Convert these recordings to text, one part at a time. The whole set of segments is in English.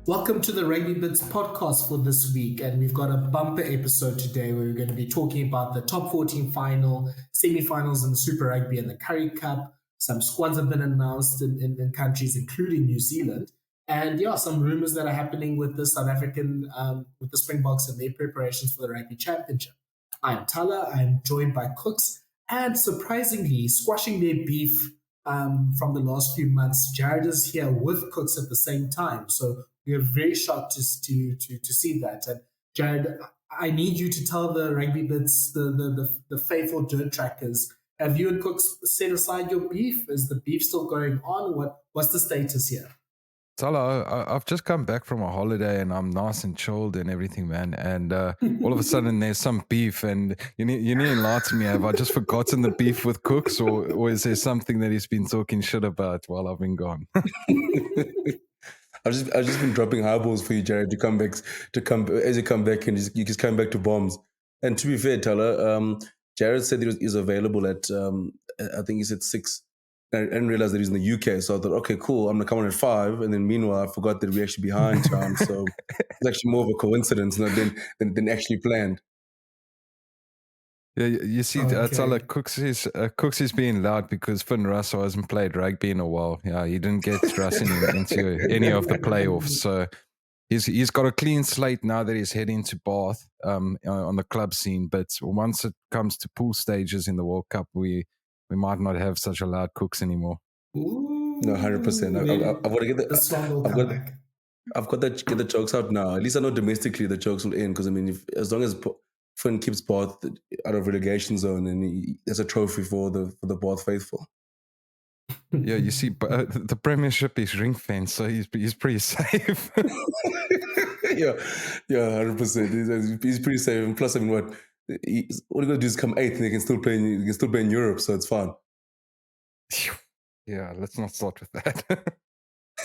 Welcome to the Rugby Bits podcast for this week, and we've got a bumper episode today where we're going to be talking about the top 14 final, semi-finals in the Super Rugby and the Currie Cup. Some squads have been announced in countries including New Zealand, and some rumors that are happening with the South African, with the Springboks and their preparations for the Rugby Championship. I'm Thala. I'm joined by Kooks, and surprisingly, squashing their beef from the last few months, Jared is here with Kooks at the same time. So we are very shocked to see that. And Jared, I need you to tell the Rugby Bits, the faithful dirt trackers, have you and Kooks set aside your beef? Is the beef still going on? What's the status here? Thala, I've just come back from a holiday and I'm nice and chilled and everything, man. And all of a sudden there's some beef, and you need to enlighten me. Have I just forgotten the beef with Kooks, or is there something that he's been talking shit about while I've been gone? I've just been dropping highballs for you, Jared, as you come back, and you just come back to bombs. And to be fair, Thala, Jared said he was available at I think he said 6. I didn't realize that he was in the UK, so I thought, okay, cool, I'm gonna come on at 5, and then meanwhile I forgot that we're actually behind time. So it's actually more of a coincidence than actually planned. Yeah, you see, Thala, Kooks is being loud because Finn Russell hasn't played rugby in a while. Yeah, he didn't get thrust into any of the playoffs, so he's got a clean slate now that he's heading to Bath on the club scene. But once it comes to pool stages in the World Cup, we might not have such a loud Kooks anymore. Ooh, no, 100%. I've got to get the. I've got that. Get the jokes out now. At least I know domestically the jokes will end, because I mean, as long as Finn keeps Bath out of relegation zone, and there's a trophy for the Bath faithful. Yeah, you see, the Premiership is ring fence, so he's pretty safe. yeah, 100%. He's pretty safe, and plus, I mean, what all you got to do is come 8th, and they can still play in Europe, so it's fine. Yeah, let's not start with that.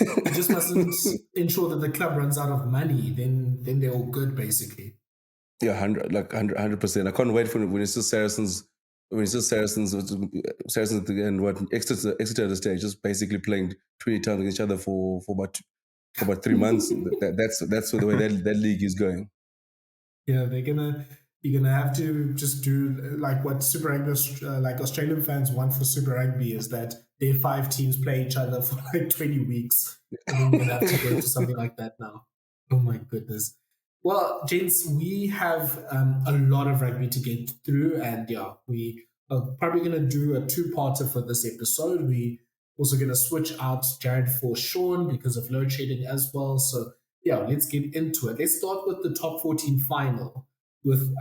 You just mustn't ensure that the club runs out of money. Then they're all good, basically. Yeah, 100%. I can't wait for when it's just Saracens. When it's just Saracens at the end, what Exeter at the stage, just basically playing 20 times against each other for about 3 months. That's the way that league is going. Yeah, you're gonna have to just do like what Super Rugby, like Australian fans want for Super Rugby, is that their 5 teams play each other for like 20 weeks. And then you're gonna have to go to something like that now. Oh my goodness. Well, gents, we have a lot of rugby to get through, and we are probably going to do a 2-parter for this episode. We also going to switch out Jared for Sean because of load shedding as well. So let's get into it. Let's start with the top 14 final, with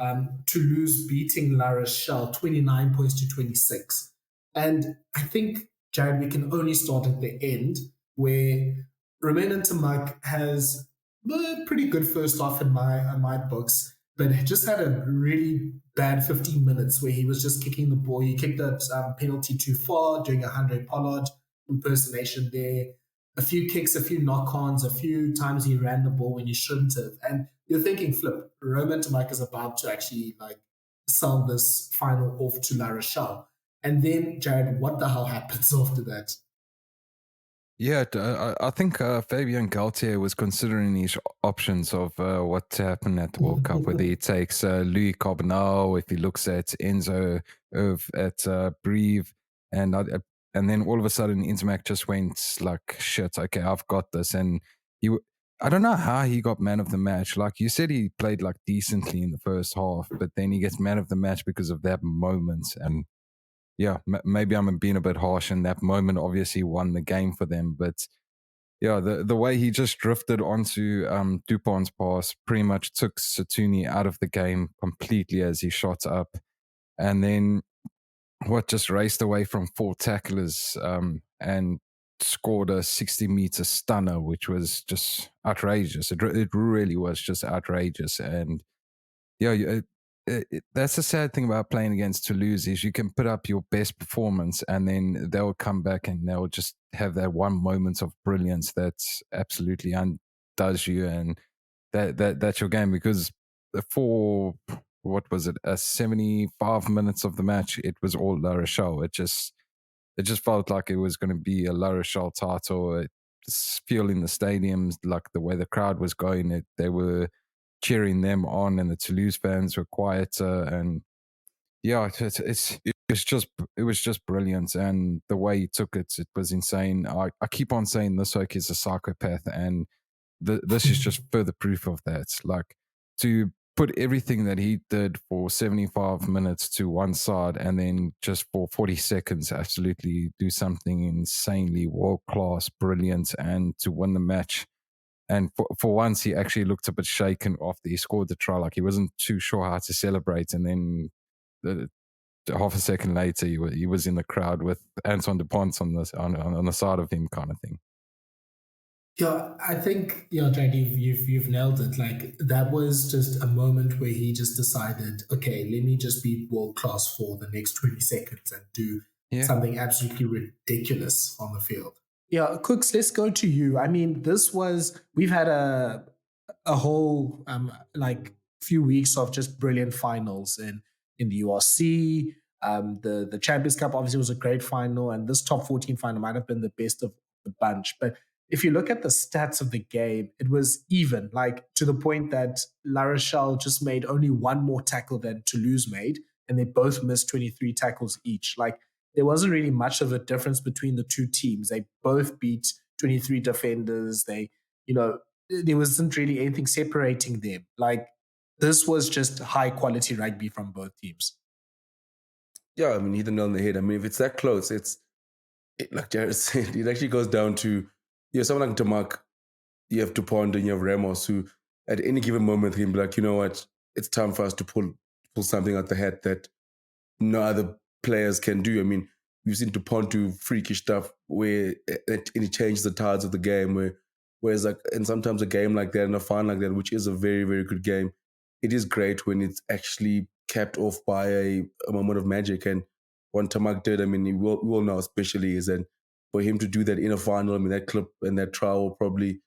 Toulouse beating La Rochelle 29 points to 26. And I think, Jared, we can only start at the end, where Romain Ntamack has pretty good first half in my books, but just had a really bad 15 minutes where he was just kicking the ball. He kicked that penalty too far, doing a 100 Pollard impersonation there. A few kicks, a few knock-ons, a few times he ran the ball when he shouldn't have. And you're thinking, flip, Romain Ntamack is about to actually sell this final off to La Rochelle. And then, Jared, what the hell happens after that? Yeah, I think Fabien Galtier was considering his options of what to happen at the World Cup, whether he takes Louis Carbonell, if he looks at Enzo at Brive, and then all of a sudden Ntamack just went like, shit, okay, I've got this. And I don't know how he got man of the match. Like you said, he played like decently in the first half, but then he gets man of the match because of that moment. And yeah, maybe I'm being a bit harsh, and that moment obviously won the game for them. But yeah, the way he just drifted onto Dupont's pass pretty much took Satuni out of the game completely as he shot up. And then just raced away from 4 tacklers and scored a 60-meter stunner, which was just outrageous. It really was just outrageous. And yeah, that's the sad thing about playing against Toulouse, is you can put up your best performance and then they'll come back and they'll just have that one moment of brilliance that absolutely undoes you, and that's your game. Because for what was it, 75 minutes of the match, it was all La Rochelle. It just felt like it was going to be a La Rochelle title. feel in the stadiums, like the way the crowd was going, they were cheering them on, and the Toulouse fans were quieter, and yeah, it was just brilliant, and the way he took it was insane. I keep on saying this oak is a psychopath, and this is just further proof of that. Like, to put everything that he did for 75 minutes to one side, and then just for 40 seconds absolutely do something insanely world class, brilliant, and to win the match. And for once, he actually looked a bit shaken after he scored the try. Like, he wasn't too sure how to celebrate. And then half a second later, he was in the crowd with Antoine Dupont on the side of him, kind of thing. Yeah, I think, Jack, you've nailed it. Like, that was just a moment where he just decided, okay, let me just be world class for the next 20 seconds and do something absolutely ridiculous on the field. Yeah, Kooks, let's go to you. I mean, we've had a whole few weeks of just brilliant finals in the URC. The Champions Cup obviously was a great final, and this top 14 final might have been the best of the bunch. But if you look at the stats of the game, it was even, like, to the point that La Rochelle just made only one more tackle than Toulouse made, and they both missed 23 tackles each. Like, there wasn't really much of a difference between the two teams. They both beat 23 defenders. There wasn't really anything separating them. Like, this was just high quality rugby from both teams. Yeah, I mean, hit the nail on the head. I mean, if it's that close, like Jared said, it actually goes down to, someone like Ntamack, you have Dupont and you have Ramos, who at any given moment can be like, you know what, it's time for us to pull something out the hat that no other players can do. I mean, we've seen Dupont do freakish stuff where it changes the tides of the game, whereas like, and sometimes a game like that and a final like that, which is a very, very good game, it is great when it's actually capped off by a moment of magic. And what Ntamack did, I mean, we all know especially is that for him to do that in a final, I mean, that clip and that trial will probably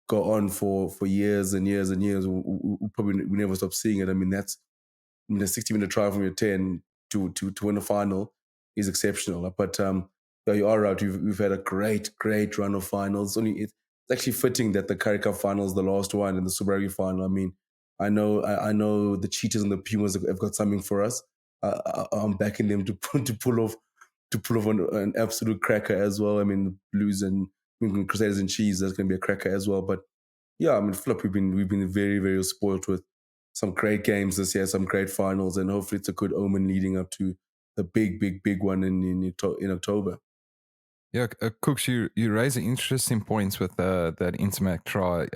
go on for years and years and years. We never stop seeing it. I mean, that's a 60-minute trial from your 10 to win a final is exceptional. But yeah, you are right. We've had a great run of finals. It's actually fitting that the Currie Cup final is the last one and the Super Rugby final. I mean, I know the Cheetahs and the Pumas have got something for us. I'm backing them to pull off an absolute cracker as well. I mean, Blues and Crusaders and Cheese, that's going to be a cracker as well. But yeah, I mean, flip, we've been very, very spoiled with some great games this year, some great finals, and hopefully it's a good omen leading up to the big one in October. Yeah, Kooks, you raise interesting points with that Ntamack try.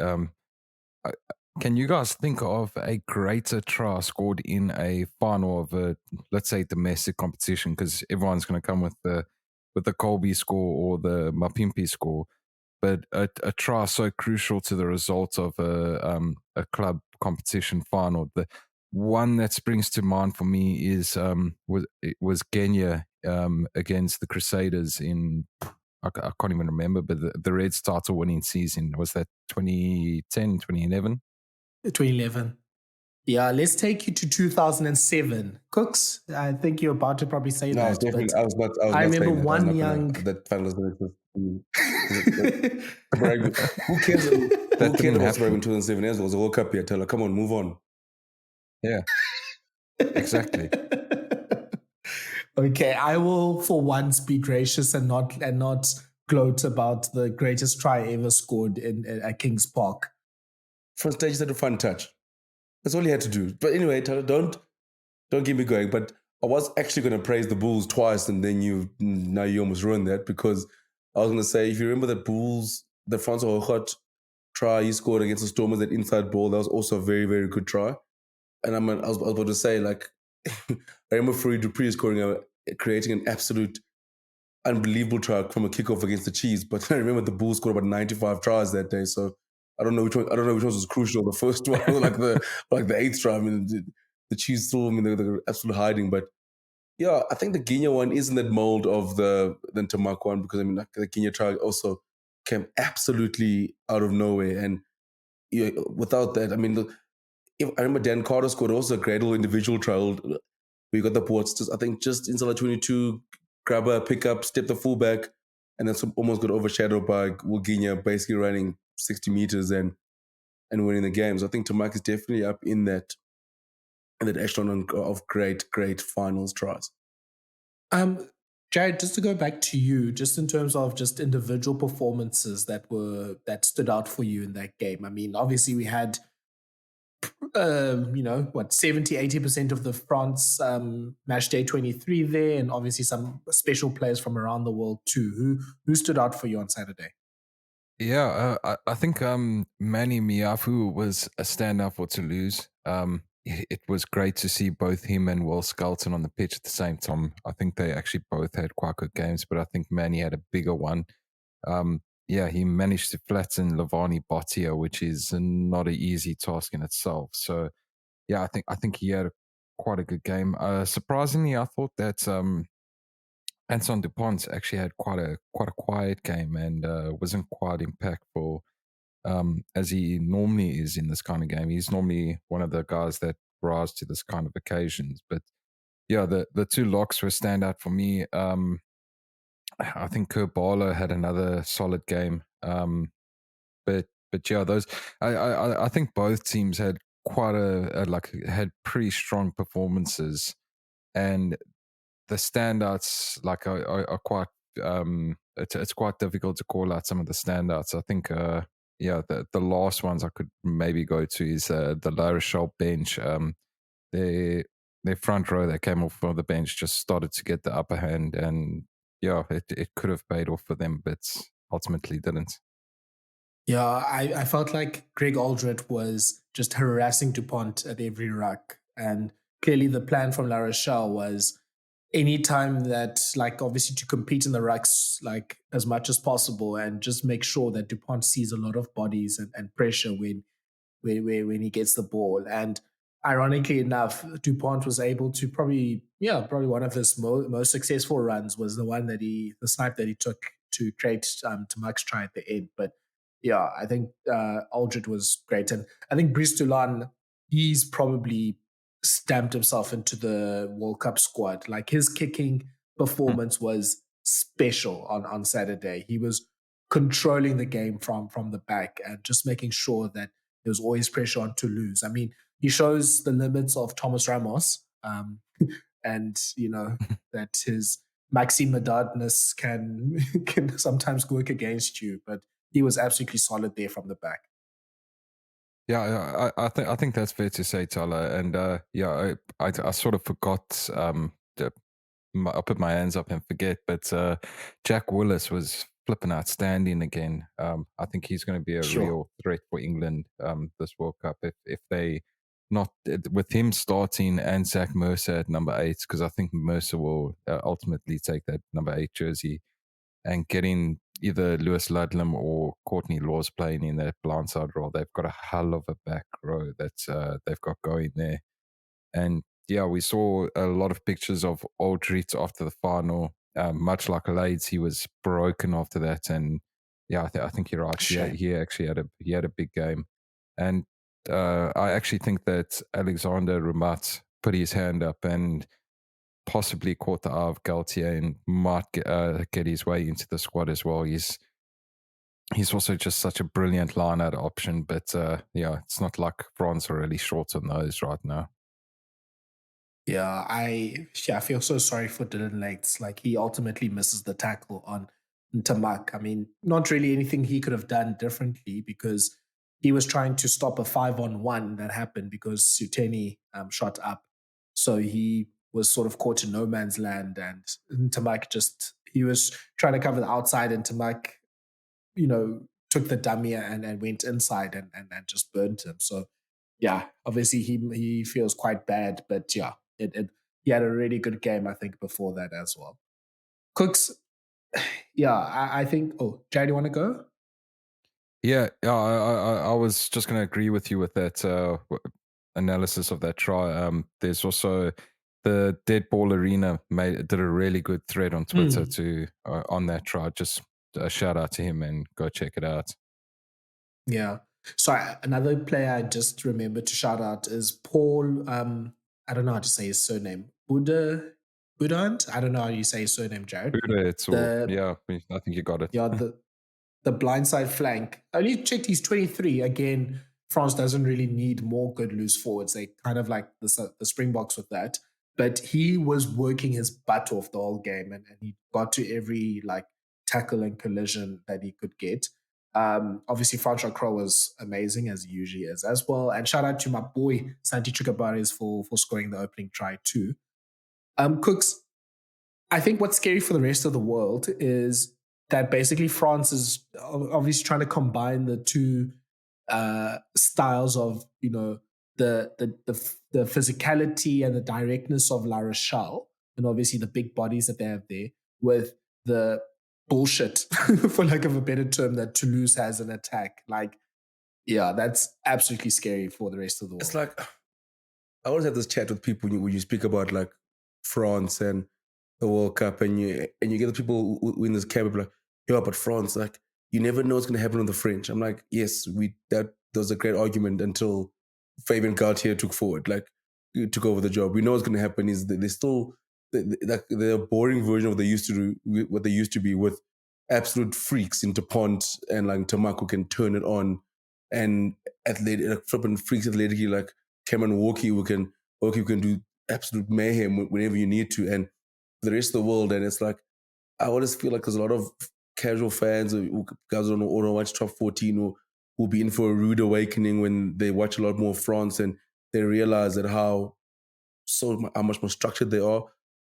Can you guys think of a greater try scored in a final of a, let's say, domestic competition? Because everyone's going to come with the Colby score or the Mapimpi score, but a try so crucial to the result of a club competition final. The one that springs to mind for me is was Kenya against the Crusaders in, I can't even remember, but the Reds title winning season, was that 2010, 2011? 2011. Yeah, let's take you to 2007. Kooks, I think you're about to probably say that. Definitely. I was not remember saying one young. That final who cares? Who cares about Super in 2007? It was a World Cup here. Tell her, come on, move on. Yeah, exactly. Okay, I will for once be gracious and not gloat about the greatest try ever scored at Kings Park. Front stage had a fun touch. That's all he had to do. But anyway, Tyler, don't get me going. But I was actually going to praise the Bulls twice, and then you almost ruined that, because I was going to say, if you remember the Bulls, the Francois Hochot try he scored against the Stormers, that inside ball, that was also a very, very good try. And I was about to say, like, I remember Fourie Dupree creating an absolute unbelievable try from a kickoff against the Chiefs. But I remember the Bulls scored about 95 tries that day, so I don't know which one was crucial. The first one, or like the eighth try. I mean, the Chiefs still, I mean, they're absolutely hiding. But yeah, I think the Guinea one is in that mold of the Ntamack one, because I mean, like, the Guinea try also came absolutely out of nowhere, and without that, I mean, I remember Dan Carter scored also a great little individual trial. We got the ports, I think, just inside the 22, grab a pickup, step the fullback, and that's almost got overshadowed by Wilginia basically running 60 meters and winning the games. I think Ntamack is definitely up in that echelon of great finals tries. Jared, just to go back to you, just in terms of just individual performances that stood out for you in that game. I mean, obviously we had 70-80% of the France match day 23 there, and obviously some special players from around the world too. Who stood out for you on Saturday? Yeah, I think Manny Meafou was a standout for Toulouse. It was great to see both him and Will Skelton on the pitch at the same time. I think they actually both had quite good games, but I think Manny had a bigger one. Yeah, he managed to flatten Lavani Bottia, which is not an easy task in itself. So, yeah, I think he had quite a good game. Surprisingly, I thought that Anton Dupont actually had quite a quiet game and wasn't quite impactful as he normally is in this kind of game. He's normally one of the guys that rise to this kind of occasions. But yeah, the two locks were standout for me. I think Kerbala had another solid game. But yeah, those I think both teams had quite had pretty strong performances, and the standouts are quite it's quite difficult to call out some of the standouts. I think the last ones I could maybe go to is the La Rochelle bench. Their front row that came off from the bench just started to get the upper hand, and yeah, it could have paid off for them, but ultimately didn't. Yeah, I felt like Greg Aldred was just harassing Dupont at every ruck. And clearly the plan from La Rochelle was anytime that, like, obviously to compete in the rucks, like, as much as possible and just make sure that Dupont sees a lot of bodies and pressure when he gets the ball. And ironically enough, Dupont was able to probably one of his most successful runs was the snipe that he took to create Ntamack's try at the end. But yeah, I think Aldred was great. And I think Brice Dulin, he's probably stamped himself into the World Cup squad. Like, his kicking performance was special on Saturday. He was controlling the game from the back and just making sure that there was always pressure on Toulouse. I mean, he shows the limits of Thomas Ramos, and that his Maxime Medardness can sometimes work against you, but he was absolutely solid there from the back. Yeah, I think that's fair to say, Thala. And I sort of forgot. I'll put my hands up and forget, but Jack Willis was flipping outstanding again. I think he's going to be a real threat for England this World Cup if they not with him starting and Zach Mercer at number 8, because I think Mercer will ultimately take that number 8 jersey, and getting either Lewis Ludlam or Courtney Laws playing in that blindside role. They've got a hell of a back row that they've got going there. And yeah, we saw a lot of pictures of Aldrit after the final. Much like Leeds, he was broken after that. And yeah, I think you're right. He actually had a big game. And I actually think that Alexander Ramat put his hand up and possibly caught the eye of Galtier and might get his way into the squad as well. He's also just such a brilliant line-out option, but it's not like France are really short on those right now. Yeah, I feel so sorry for Dulin Lates. Like, he ultimately misses the tackle on Ntamack. I mean, not really anything he could have done differently, because he was trying to stop a 5-on-1 that happened because Suteni shot up. So he was sort of caught in no man's land, and Ntamack he was trying to cover the outside, and Ntamack, took the dummy and went inside and just burnt him. So yeah, obviously he feels quite bad, but yeah, he had a really good game, I think, before that as well. Kooks, yeah, I think. Oh, Jay, do you want to go? Yeah, I was just going to agree with you with that analysis of that try. There's also the Dead Ball Arena did a really good thread on Twitter on that try. Just a shout out to him and go check it out. Yeah. So another player I just remembered to shout out is Paul. I don't know how to say his surname. Buddha. Budant. I don't know how you say his surname, Jared. It's all, The yeah, I think you got it. yeah the blindside flank. I only checked he's 23. Again, France doesn't really need more good loose forwards. They kind of like the Springboks with that. But he was working his butt off the whole game, and he got to every like tackle and collision that he could get. Obviously, Francois Crow was amazing, as he usually is as well. And shout out to my boy, Santi Chukabares, for scoring the opening try too. Cooks, I think what's scary for the rest of the world is that basically France is obviously trying to combine the two styles of, you know, the physicality and the directness of La Rochelle, and obviously the big bodies that they have there, with the bullshit, for lack of a better term, that Toulouse has an attack. Like, yeah, that's absolutely scary for the rest of the world. It's like, I always have this chat with people when you speak about like France and the World Cup, and you get the people who in this camp like, yeah, but France, like, you never know what's going to happen with the French. I'm like, yes, that was a great argument until Fabien Galtier took forward, like, took over the job. We know what's going to happen is that they're a boring version of what they used to do, what they used to be, with absolute freaks in Dupont and like Ntamack who can turn it on, and flipping freaks athletically like Cameron Walkie who can do absolute mayhem whenever you need to, and the rest of the world. And it's like, I always feel like there's a lot of casual fans who guys don't watch top 14 or will be in for a rude awakening when they watch a lot more France and they realize that how much more structured they are,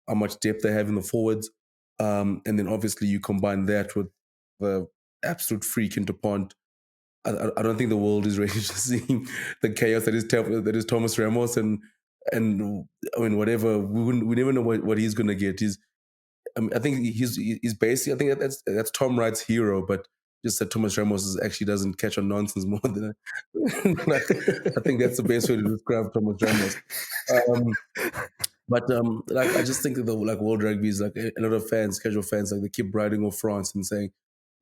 how much depth they have in the forwards. And then obviously you combine that with the absolute freak in Dupont. I don't think the world is ready to see the chaos that is Thomas Ramos, and I mean, whatever, we never know what he's going to get. I think he's basically, I think that's Tom Wright's hero, but just that Thomas Ramos actually doesn't catch on nonsense more than like, I think that's the best way to describe Thomas Ramos. But like, I just think that the like world rugby is like a lot of fans, casual fans, like they keep writing off France and saying,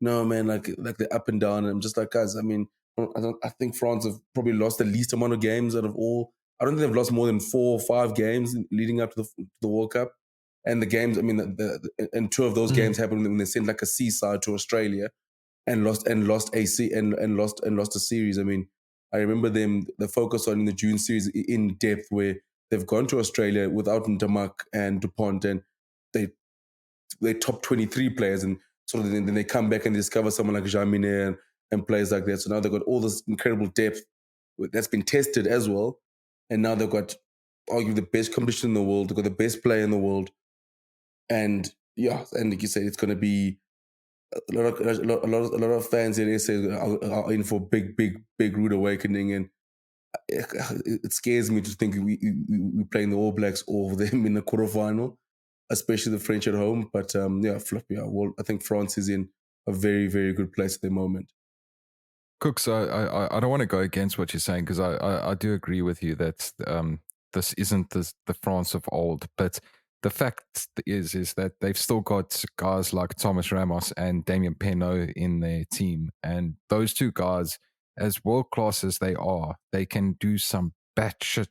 no man, like they're up and down. And I'm just like, guys, I mean, I think France have probably lost the least amount of games out of all. I don't think they've lost more than 4 or 5 games leading up to the World Cup. And the games, I mean, and 2 of those games happened when they sent like a seaside to Australia and lost a series. I mean, I remember the focus on in the June series in depth, where they've gone to Australia without Ntamack and Dupont, and they top 23 players, and sort of then they come back and discover someone like Jean Kleyn and players like that. So now they've got all this incredible depth that's been tested as well, and now they've got arguably the best competition in the world. They've got the best player in the world, and yeah, and like you said, it's going to be a lot of fans in SA are in for big rude awakening, and it scares me to think we playing the All Blacks over them in the quarterfinal, especially the French at home. But well, I think France is in a very, very good place at the moment. Cooks, I don't want to go against what you're saying, because I do agree with you that this isn't the France of old, but the fact is that they've still got guys like Thomas Ramos and Damien Penaud in their team, and those two guys, as world class as they are, they can do some batshit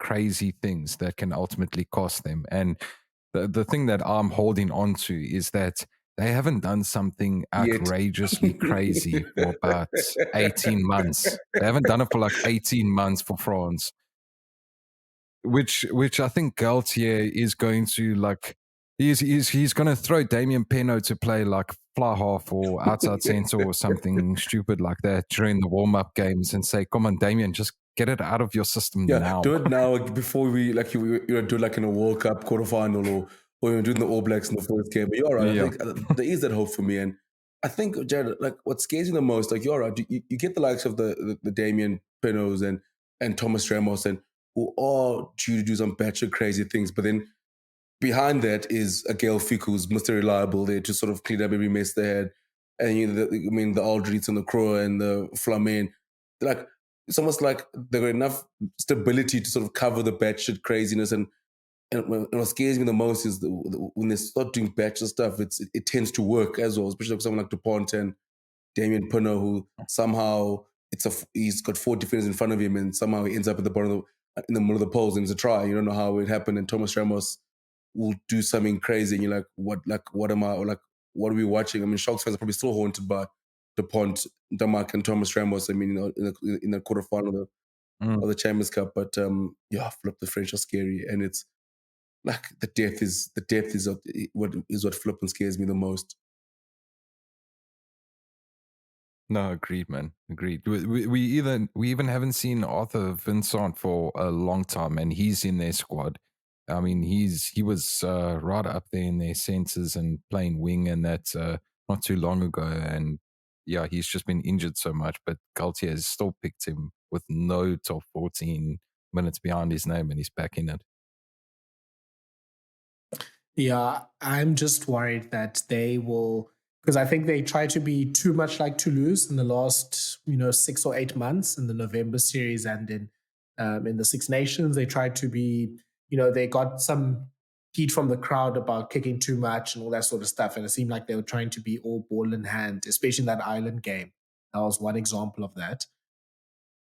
crazy things that can ultimately cost them. And the thing that I'm holding on to is that they haven't done something outrageously crazy for about 18 months. They haven't done it for like 18 months for France, which I think Galtier is going to like. He's going to throw Damien Penaud to play like fly half or outside centre or something stupid like that during the warm-up games and say, come on, Damien, just get it out of your system now. Do it now before we like you do like in a World Cup quarterfinal or you're doing the All Blacks in the first game. But you're right. Yeah. I think there is that hope for me. And I think, Jared, like what scares me the most, like you're right, you get the likes of the Damien Penauds and Thomas Ramos, and who are due to do some batshit crazy things. But then behind that is a Gail Fick who's Mr. Reliable there to sort of clean up every mess they had. And the Aldrich and the Crow and the Flamen, like it's almost like they've got enough stability to sort of cover the batshit craziness. And what scares me the most is when they start doing batshit stuff, it tends to work as well, especially like someone like Dupont and Damien Penaud, who somehow he's got 4 defenders in front of him, and somehow he ends up at the bottom in the middle of the poles and it's a try. You don't know how it happened. And Thomas Ramos, will do something crazy, and you're like, what am I, or like, what are we watching? I mean, Sharks fans are probably still haunted by DuPont, Ntamack, and Thomas Ramos. I mean, in the quarterfinal of the Champions Cup, but flip, the French are scary, and it's like the depth is what flipping scares me the most. No, agreed, man. Agreed. We even haven't seen Arthur Vincent for a long time, and he's in their squad. I mean, he was right up there in their centers and playing wing, and that's not too long ago. And yeah, he's just been injured so much, but Galtier has still picked him with no top 14 minutes behind his name, and he's back in it. Yeah, I'm just worried that they will, because I think they try to be too much like Toulouse in the last 6 or 8 months in the November series and in the Six Nations. They tried to be, they got some heat from the crowd about kicking too much and all that sort of stuff, and it seemed like they were trying to be all ball in hand, especially in that Ireland game. That was one example of that.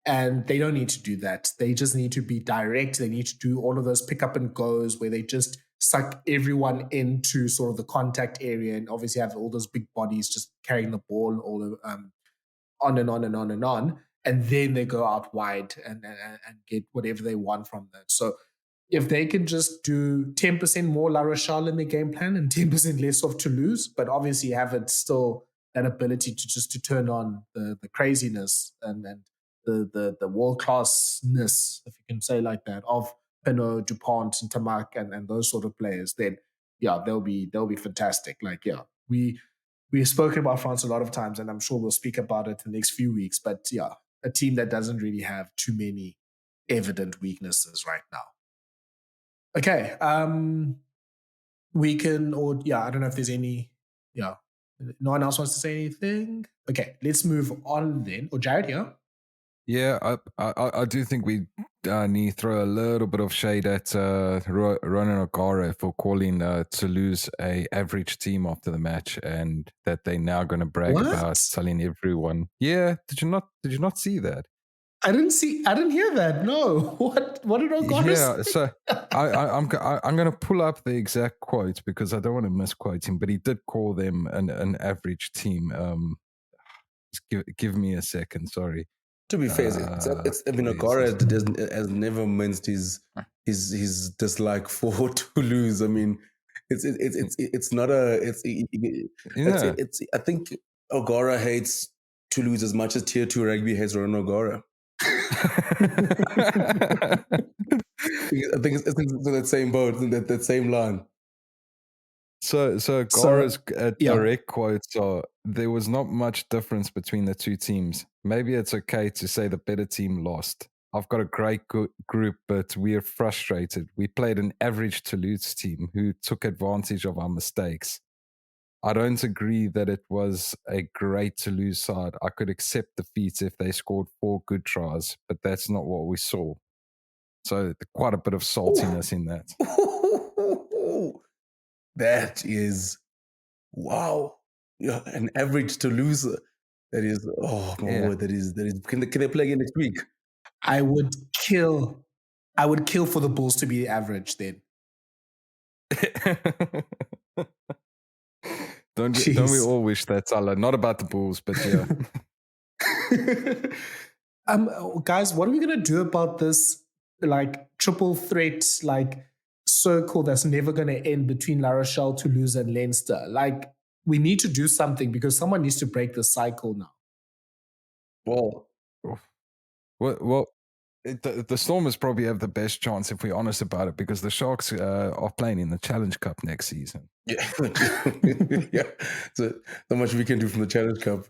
And they don't need to do that. They just need to be direct. They need to do all of those pick up and goes where they just suck everyone into sort of the contact area, and obviously have all those big bodies just carrying the ball all on and on and on and on. And then they go out wide and get whatever they want from that. So if they can just do 10% more La Rochelle in their game plan and 10% less of Toulouse, but obviously have it still that ability to turn on the craziness and the world-classness, if you can say like that, of Pienaar, DuPont, and Ntamack and those sort of players, then they'll be fantastic. Like, we've spoken about France a lot of times, and I'm sure we'll speak about it in the next few weeks. But a team that doesn't really have too many evident weaknesses right now. Okay, we can, I don't know if there's any, no one else wants to say anything. Okay, let's move on then. Or Jared, yeah? Yeah, I do think we need to throw a little bit of shade at Ronan O'Gara for calling Toulouse a average team after the match, and that they're now going to brag about telling everyone. Yeah, did you not see that? I didn't hear that. No. What did O'Gara say? Yeah, so I'm going to pull up the exact quote because I don't want to misquote him, but he did call them an average team. Give me a second, sorry. To be fair, I mean, O'Gara has never minced his dislike for Toulouse. I mean, it's not I think O'Gara hates Toulouse as much as Tier 2 rugby hates Ronan O'Gara. I think it's that same boat, that same line. So O'Gara's direct quotes are, there was not much difference between the two teams. Maybe it's okay to say the better team lost. I've got a great group, but we're frustrated. We played an average Toulouse team who took advantage of our mistakes. I don't agree that it was a great Toulouse side. I could accept defeat if they scored 4 good tries, but that's not what we saw. So quite a bit of saltiness in that. That is, wow. Yeah, an average Toulouse. That is, oh my word, that is. Can they play again next week? I would kill for the Bulls to be average then. Don't we all wish that, Thala? Not about the Bulls, but yeah. Guys, what are we gonna do about this like triple threat circle that's never gonna end between La Rochelle, Toulouse, and Leinster? Like, we need to do something because someone needs to break the cycle now. Well, the Stormers probably have the best chance if we're honest about it, because the Sharks are playing in the Challenge Cup next season. Yeah, yeah. So much we can do from the Challenge Cup.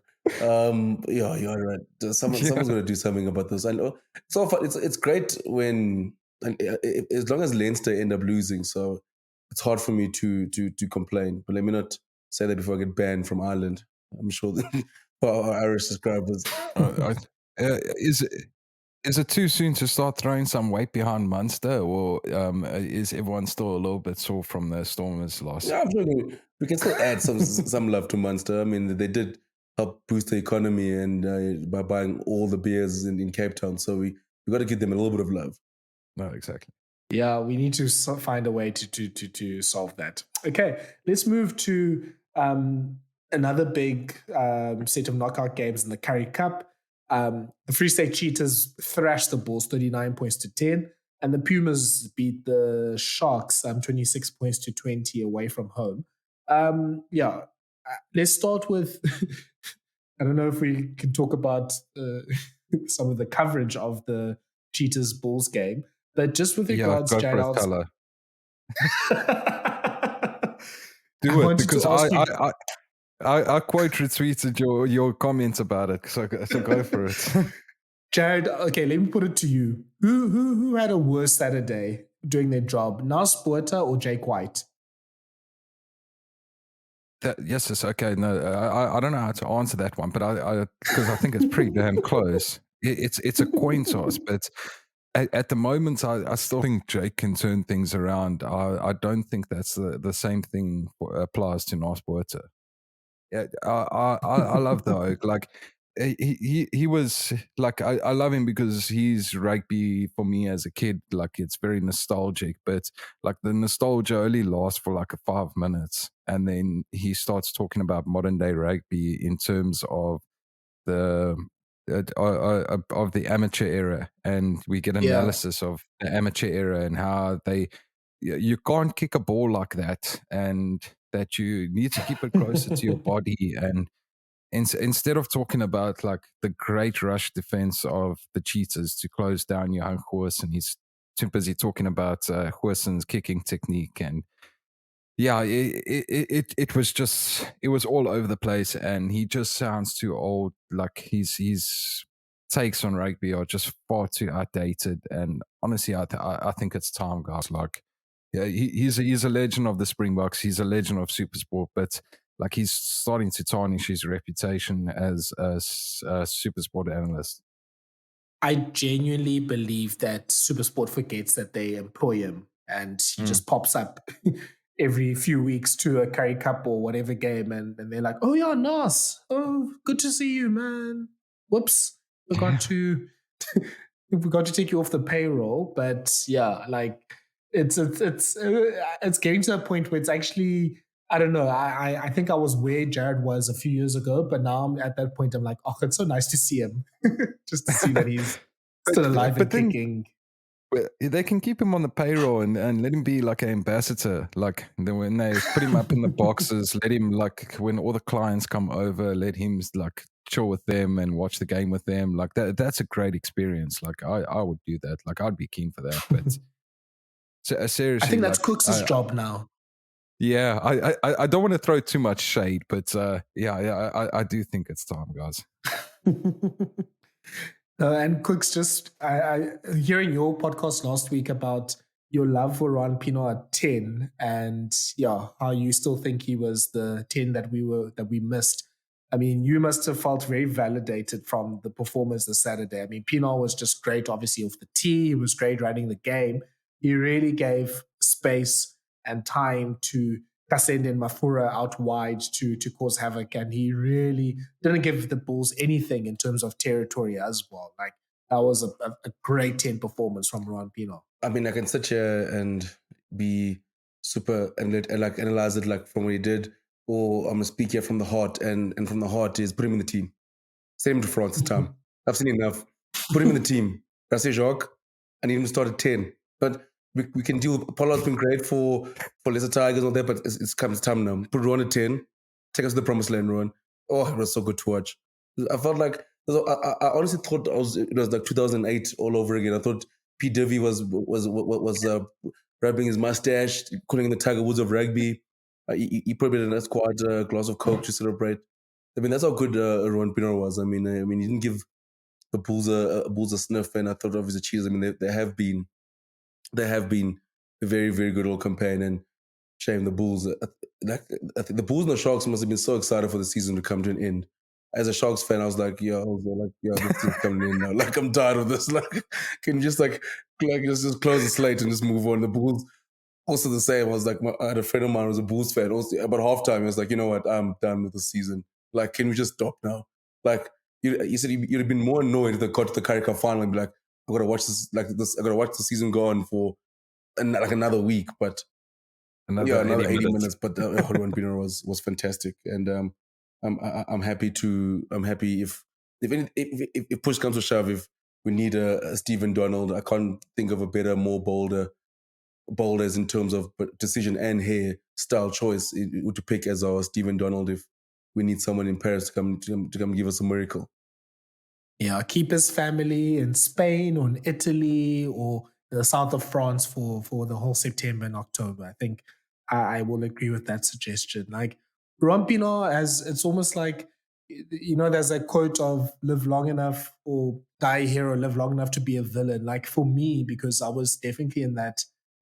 You're right. Someone's going to do something about this. I know. So far, it's great when, as long as Leinster end up losing. So it's hard for me to complain. But let me not say that before I get banned from Ireland. I'm sure for our Irish subscribers. Is it too soon to start throwing some weight behind Munster, or is everyone still a little bit sore from the Stormers loss? Yeah, absolutely. We can still add some love to Munster. I mean, they did help boost the economy and by buying all the beers in Cape Town. So we got to give them a little bit of love. No, exactly. Yeah, we need to find a way to solve that. Okay, let's move to another big set of knockout games in the Currie Cup. The Free State Cheetahs thrashed the Bulls 39 points to 10, and the Pumas beat the Sharks 26 points to 20 away from home. Let's start with I don't know if we can talk about some of the coverage of the Cheetahs Bulls game, but just with regards, go Jared, for it, Thala. I Do it, wanted because to ask you, I quote retweeted your comments about it, so go for it. Jared. Okay, let me put it to you: who had a worse Saturday doing their job, Nas Botha or Jake White? Yes, it's okay. No, I don't know how to answer that one, but because I think it's pretty damn close. It's a coin toss, but at the moment, I still think Jake can turn things around. I don't think that's the same thing applies to Nas Botha. Yeah, I love the Oak. Like he was like I love him because he's rugby for me as a kid. Like it's very nostalgic, but like the nostalgia only lasts for like 5 minutes, and then he starts talking about modern day rugby in terms of the of the amateur era, and we get analysis of the amateur era and how you can't kick a ball like that, and that you need to keep it closer to your body. And instead of talking about like the great rush defense of the Cheetahs to close down Johan Goosen, he's too busy talking about Goosen's kicking technique. And yeah, it was just, it was all over the place, and he just sounds too old. Like his takes on rugby are just far too outdated. And honestly, I think it's time, guys. Like, yeah, he's a legend of the Springboks. He's a legend of Supersport, but like he's starting to tarnish his reputation as a Supersport analyst. I genuinely believe that Supersport forgets that they employ him, and he just pops up every few weeks to a Currie Cup or whatever game, and they're like, "Oh yeah, Nas, oh good to see you, man. Whoops, forgot to take you off the payroll." But yeah, like it's getting to a point where it's actually, I don't know. I think I was where Jared was a few years ago, but now I'm at that point. I'm like, oh, it's so nice to see him, just to see that he's still alive and kicking. They can keep him on the payroll and let him be like an ambassador. Like when they put him up in the boxes, let him, like when all the clients come over, let him like chill with them and watch the game with them. Like that's a great experience. Like I would do that. Like I'd be keen for that. But seriously, I think that's like, Kooks' job now. Yeah, I don't want to throw too much shade, but I do think it's time, guys. And Kooks, just I hearing your podcast last week about your love for Ruan Pienaar at 10, and yeah, how you still think he was the 10 that we missed. I mean, you must have felt very validated from the performance this Saturday. I mean, Pienaar was just great, obviously, off the tee. He was great running the game. He really gave space and time to Kasende and Mafura out wide to cause havoc, and he really didn't give the Bulls anything in terms of territory as well. Like that was a great 10 performance from Ruan Pienaar. I mean, I can sit here and be super and like analyze it like from what he did, or I'm gonna speak here from the heart, and from the heart is put him in the team. Send him to France this time. I've seen enough. Put him in the team. I say Jacques, I need him to start at 10. But we can deal with Pollard's been great for lesser Tigers and all that, but it's time now. Put Ruan at 10. Take us to the promised land, Ruan. Oh, it was so good to watch. I felt like I honestly thought it was like 2008 all over again. I thought P. Divvy was rubbing his mustache, calling the Tiger Woods of rugby. He probably had a nice quad glass of Coke to celebrate. I mean, that's how good Ruan Pienaar was. I mean, he didn't give the Bulls a sniff, and I thought obviously Cheetahs. I mean, they have been a very, very good old campaign, and shame the Bulls. I think the Bulls and the Sharks must have been so excited for the season to come to an end. As a Sharks fan, I was like, this is coming in now. Like, I'm tired of this. Like, can you just just close the slate and just move on? The Bulls also the same. I was like, I had a friend of mine who was a Bulls fan. Also, about halftime, he was like, you know what? I'm done with the season. Like, can we just stop now? Like, you said you'd have been more annoyed if they got to the Currie Cup final and be like, I gotta watch this. I gotta watch the season go on for like another week, but another 80 minutes. But Ruan Pienaar was fantastic, and I'm happy if push comes to shove, if we need a Stephen Donald, I can't think of a better, more boulders in terms of decision and hair style choice to pick as our Stephen Donald if we need someone in Paris to come give us a miracle. Yeah, keep his family in Spain or in Italy or the south of France for the whole September and October. I think I will agree with that suggestion. Like Ruan Pienaar, it's almost like, there's a quote of live long enough or die a hero, live long enough to be a villain. Like for me, because I was definitely in the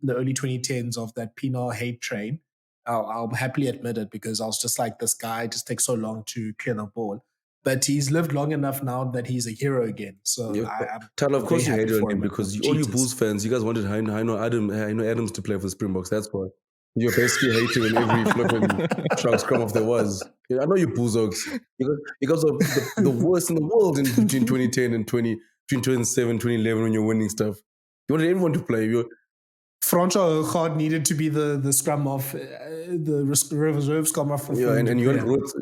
early 2010s of that Pienaar hate train. I'll happily admit it, because I was just like, this guy just takes so long to clear the ball. But he's lived long enough now that he's a hero again. So I'm Tyler, of course you hated on him because all you Cheetahs. Bulls fans, you guys wanted Hino Adams to play for the Springboks. That's why you're basically hating on every flipping shark scrum if there was. I know you Bulldogs. You guys are the worst in the world between 2010 and between 2007, 2011 when you're winning stuff. You wanted everyone to play. Francois Hard needed to be the scrum off, the reserve scrum off. And you want Roots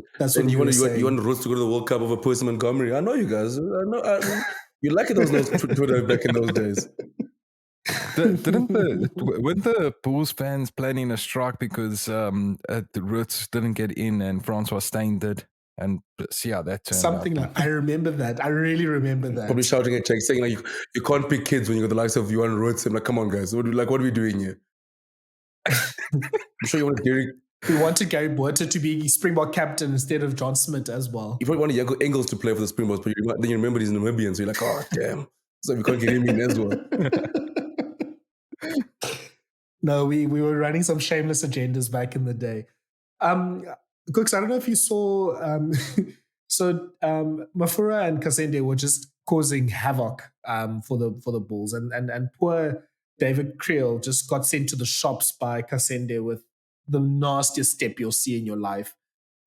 to go to the World Cup over Percy Montgomery. I know you guys. You like those Twitter back in those days. Weren't the Bulls fans planning a strike because the Roots didn't get in and Francois Steyn did? And see how that turned Something out. like, I remember that. I really remember that. Probably shouting at Czech, saying like, you can't pick kids when you got the likes of Johan Roots. I'm like, come on, guys. What are we doing here? I'm sure you want Gary. We wanted Gary Botha to be Springbok captain instead of John Smith as well. You probably wanted Jaco Engels to play for the Springboks, but then you remember he's Namibian, so you're like, oh, damn. So we can't get him in as well. No, we were running some shameless agendas back in the day. Kooks, I don't know if you saw, Mafura and Kasende were just causing havoc for the Bulls, and poor David Creel just got sent to the shops by Kasende with the nastiest step you'll see in your life.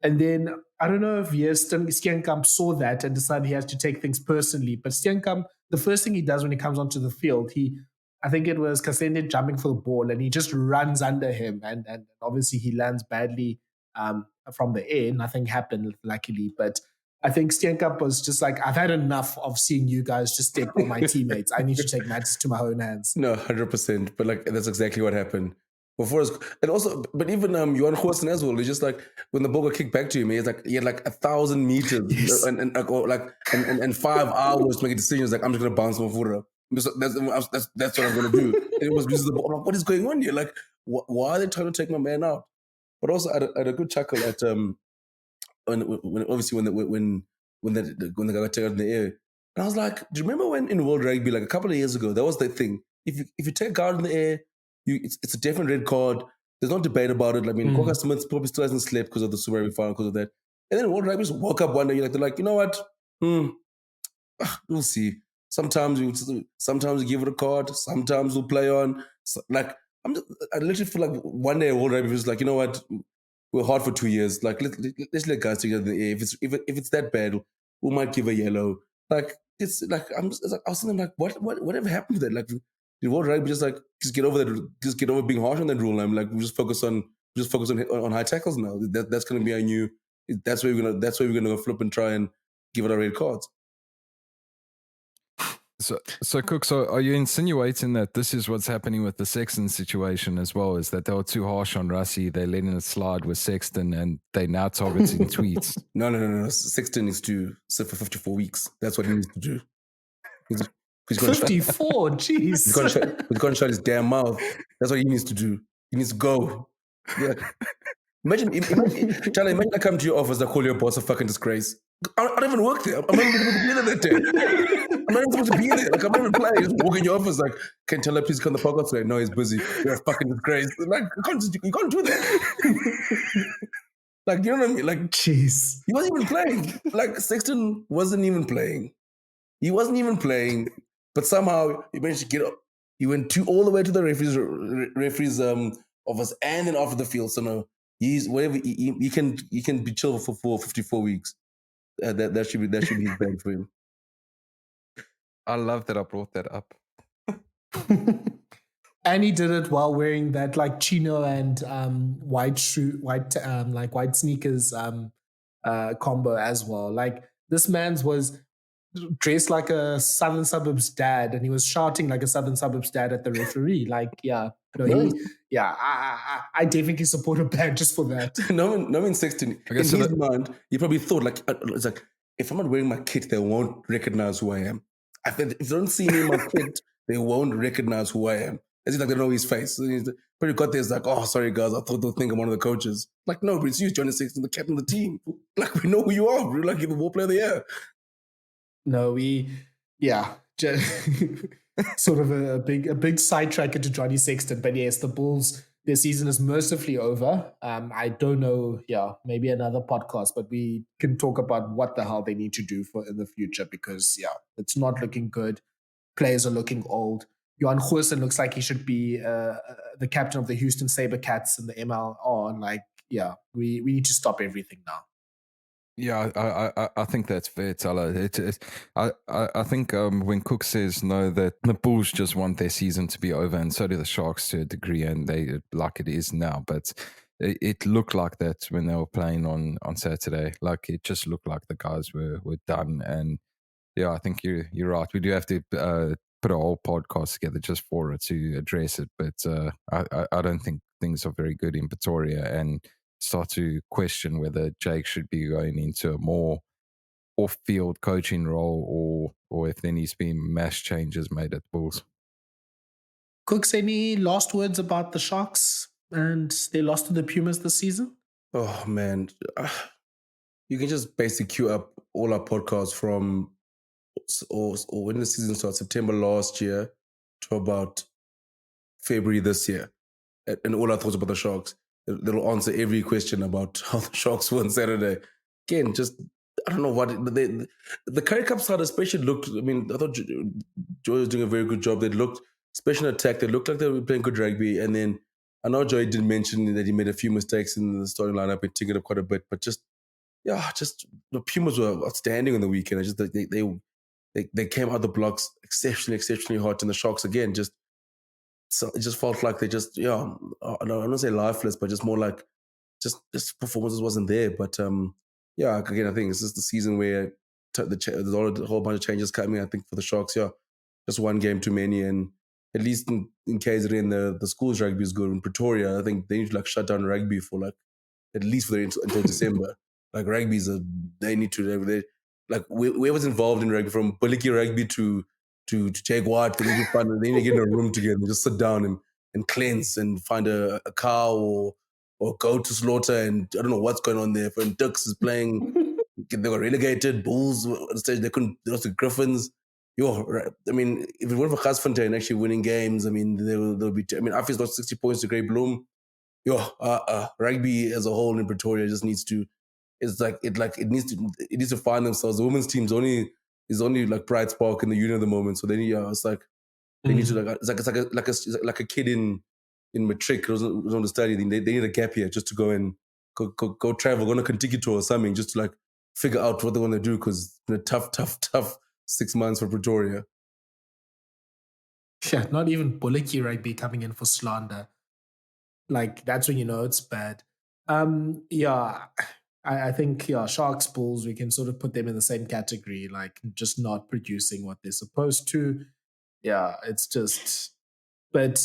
And then I don't know if Steenkamp saw that and decided he has to take things personally. But Steenkamp, the first thing he does when he comes onto the field, I think it was Kasende jumping for the ball, and he just runs under him, and obviously he lands badly from the air. Nothing happened, luckily, but I think Steenkamp was just like, I've had enough of seeing you guys just step on my teammates. I need to take matters to my own hands. No, 100%. But like, that's exactly what happened. But even Johan Goosen as well. It's just like when the ball got kicked back to him, he had like 1,000 meters Yes. and 5 hours to make a decision. It's like, I'm just gonna bounce Mafura. That's what I'm gonna do. And it was because of the ball. Like, what is going on here? Like, why are they trying to take my man out? But also, I had a good chuckle at when the guy got taken out in the air. And I was like, do you remember when in World Rugby, like a couple of years ago, that was the thing. If you take a guy out in the air, it's a different red card. There's no debate about it. I mean, Kooks Smith probably still hasn't slept because of the Super Rugby final, because of that. And then World Rugby just woke up one day. They're like, you know what? We'll see. Sometimes we give it a card. Sometimes we'll play on. So, like, I literally feel like one day World Rugby was like, you know what? We're hard for 2 years. Like, let's let guys together in the air. If it's that bad, we might give a yellow. Like, it's like I was thinking like, whatever happened to that? Like, did World Rugby just get over being harsh on that rule? I'm like, we just focus on high tackles now. That's gonna be our new. That's where we're gonna go flip and try and give it our red cards. So Cook, so are you insinuating that this is what's happening with the Sexton situation as well? Is that they were too harsh on Rassie, they're letting it slide with Sexton, and they now targeting tweets? No. Sexton needs to sit for 54 weeks. That's what he needs to do. He's 54, jeez. He's going to shut his damn mouth. That's what he needs to do. He needs to go. Yeah. Imagine I come to your office, I call your boss a fucking disgrace. I don't even work there. I'm not even supposed to be there that day. I'm not even supposed to be there. Like, I'm not even playing. Just walk in your office like, can Thala please come to the podcast today? No, he's busy. You're a fucking disgrace. Like, you can't do that. Like, you know what I mean? Like, jeez. He wasn't even playing. Like, Sexton wasn't even playing. He wasn't even playing. But somehow he managed to get up. He went all the way to the referees office and then after the field. So no, he's whatever he can be chill for 54 weeks. That should be his bag for him. I love that I brought that up. And he did it while wearing that like chino and white sneakers combo as well. Like this man's was dressed like a Southern Suburbs dad, and he was shouting like a Southern Suburbs dad at the referee. Like, I definitely support a ban just for that. No, in 16, in his mind, he probably thought like, it's like, if I'm not wearing my kit, they won't recognize who I am. I think if they don't see me in my kit, they won't recognize who I am. As if like they know his face. So he's pretty got there. It's like, oh, sorry guys, I thought they'll think I'm one of the coaches. Like, no, but it's you, Johnny Sexton, the captain of the team. Like, we know who you are, bro. Like, you're the war player of the year. No, sort of a big sidetrack into Johnny Sexton. But yes, the Bulls, their season is mercifully over. I don't know, maybe another podcast, but we can talk about what the hell they need to do for in the future because, it's not looking good. Players are looking old. Johan Goosen looks like he should be the captain of the Houston SaberCats in the MLR. And like, we need to stop everything now. Yeah, I think that's fair, Thala. I think when Cook says no, that the Bulls just want their season to be over, and so do the Sharks to a degree, and they like it is now. But it looked like that when they were playing on Saturday. Like it just looked like the guys were done. And yeah, I think you're right. We do have to put a whole podcast together just for it to address it. But I don't think things are very good in Pretoria, and start to question whether Jake should be going into a more off-field coaching role or if there needs to be mass changes made at Bulls. Cooks, any last words about the Sharks and they lost to the Pumas this season? Oh, man. You can just basically queue up all our podcasts from or when the season started, September last year to about February this year. And all our thoughts about the Sharks. They'll answer every question about how the Sharks won Saturday. Again, just, I don't know what... The Currie Cup side especially looked... I mean, I thought Joey was doing a very good job. They looked, especially in attack, they looked like they were playing good rugby. And then, I know Joey did mention that he made a few mistakes in the starting lineup and tinkered up quite a bit. But just the Pumas were outstanding on the weekend. They came out the blocks exceptionally hot. And the Sharks, again, so it just felt like they just, I don't want to say lifeless, but just more like just performances wasn't there. But again, I think it's just the season where there's a whole bunch of changes coming. I think for the Sharks, just one game too many. And at least in KZN, the schools rugby is good. In Pretoria, I think they need to like shut down rugby for like at least until December. Like they need to like whoever's involved in rugby, from Buliki rugby to Jake White, they need to get in a room together, just sit down and cleanse and find a cow or go to slaughter. And I don't know what's going on there. When Ducks is playing, they got relegated. Bulls at the stage, they lost to Griffins. I mean, if it weren't for Bloemfontein actually winning games, I mean, they'll be. I mean, Affie's lost 60 points to Grey Bloem. Rugby as a whole in Pretoria just needs to. It needs to find themselves. The women's team's is only like Pride Spark in the union at the moment. So they need, it's like they need to it's like a kid in matric who doesn't want to study. They need a gap year just to go and go travel, go on a Kentucky tour or something, just to like figure out what they want to do, because it's been a tough 6 months for Pretoria. Yeah, not even Buliki rugby coming in for slander. Like that's when you know it's bad. I think, Sharks, Bulls, we can sort of put them in the same category, like just not producing what they're supposed to. Yeah, it's just... But